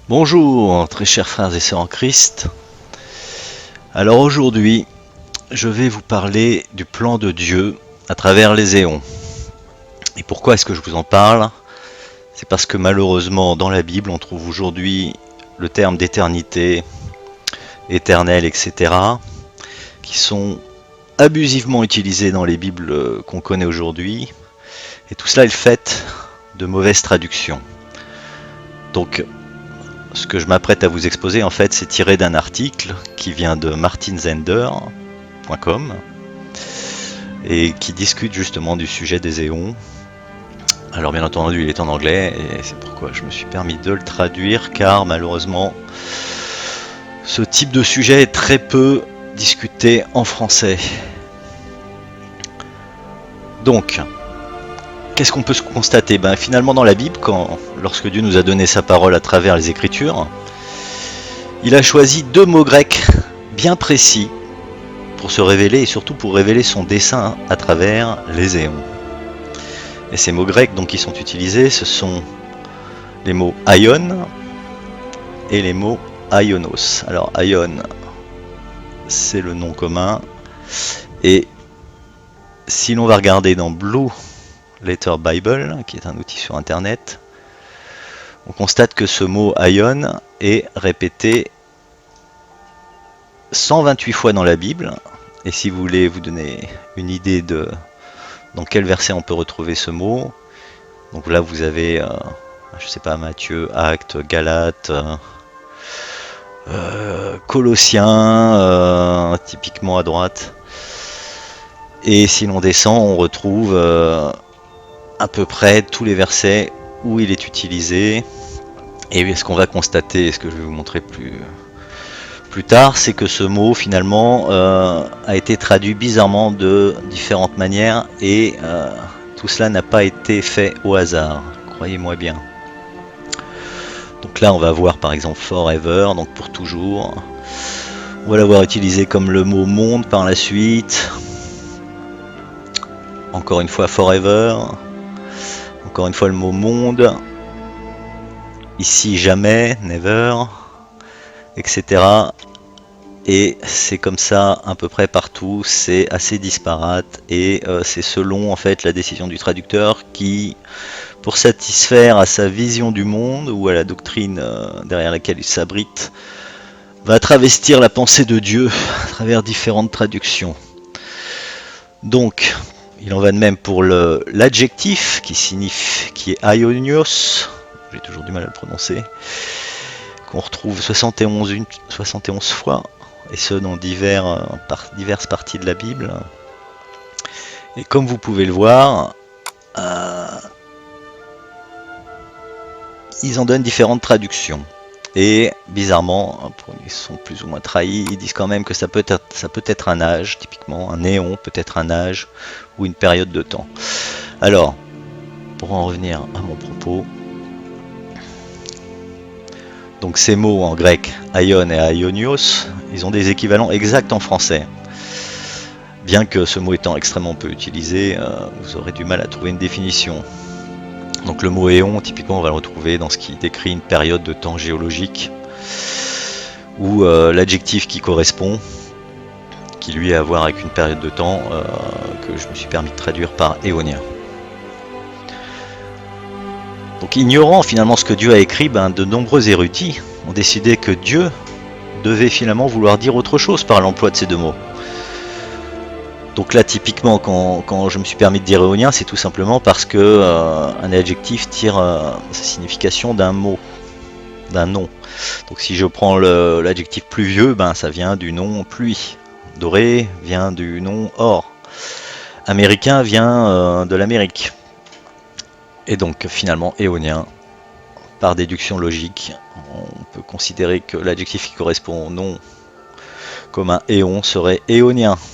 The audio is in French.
Bonjour, très chers frères et sœurs en Christ. Alors aujourd'hui, je vais vous parler du plan de Dieu à travers les éons. Et pourquoi est-ce que je vous en parle? C'est parce que malheureusement, dans la Bible, on trouve aujourd'hui le terme d'éternité, éternel, etc., qui sont abusivement utilisés dans les Bibles qu'on connaît aujourd'hui. Et tout cela est le fait de mauvaises traductions. Donc, ce que je m'apprête à vous exposer, en fait, c'est tiré d'un article qui vient de martinzender.com et qui discute justement du sujet des éons. Alors bien entendu, il est en anglais et c'est pourquoi je me suis permis de le traduire, car malheureusement, ce type de sujet est très peu discuté en français. Donc, qu'est-ce qu'on peut constater? Finalement, dans la Bible, lorsque Dieu nous a donné sa parole à travers les Écritures, il a choisi deux mots grecs bien précis pour se révéler et surtout pour révéler son dessein à travers les éons. Et ces mots grecs donc, qui sont utilisés, ce sont les mots aion et les mots aionos. Alors aion, c'est le nom commun, et si l'on va regarder dans Blue Letter Bible, qui est un outil sur internet, on constate que ce mot aion est répété 128 fois dans la Bible. Et si vous voulez vous donner une idée de dans quel verset on peut retrouver ce mot, donc là vous avez, je sais pas, Matthieu, Actes, Galates, Colossiens, typiquement à droite. Et si l'on descend, on retrouve à peu près tous les versets où il est utilisé. Et ce qu'on va constater, ce que je vais vous montrer plus tard, c'est que ce mot finalement a été traduit bizarrement de différentes manières, et tout cela n'a pas été fait au hasard, croyez-moi bien. Donc là on va voir par exemple forever, donc pour toujours. On va l'avoir utilisé comme le mot monde par la suite. Encore une fois forever. Encore une fois le mot monde. Ici jamais, never, etc. Et c'est comme ça à peu près partout, c'est assez disparate, et c'est selon en fait la décision du traducteur qui, pour satisfaire à sa vision du monde ou à la doctrine derrière laquelle il s'abrite, va travestir la pensée de Dieu à travers différentes traductions. Donc, il en va de même pour l'adjectif qui est aionios, j'ai toujours du mal à le prononcer, qu'on retrouve 71 fois, et ce dans diverses parties de la Bible. Et comme vous pouvez le voir, ils en donnent différentes traductions. Et bizarrement, ils sont plus ou moins trahis, ils disent quand même que ça peut être un âge, typiquement un néon peut être un âge ou une période de temps. Alors, pour en revenir à mon propos, donc ces mots en grec, aion et aionios, ils ont des équivalents exacts en français. Bien que ce mot étant extrêmement peu utilisé, vous aurez du mal à trouver une définition. Donc le mot éon, typiquement, on va le retrouver dans ce qui décrit une période de temps géologique, ou l'adjectif qui correspond, qui lui a à voir avec une période de temps que je me suis permis de traduire par éonien. Donc ignorant finalement ce que Dieu a écrit, de nombreux érudits ont décidé que Dieu devait finalement vouloir dire autre chose par l'emploi de ces deux mots. Donc là typiquement quand je me suis permis de dire éonien, c'est tout simplement parce que un adjectif tire sa signification d'un mot, d'un nom. Donc si je prends l'adjectif pluvieux, ça vient du nom pluie. Doré vient du nom or. Américain vient de l'Amérique. Et donc finalement éonien, par déduction logique, on peut considérer que l'adjectif qui correspond au nom comme un éon serait éonien.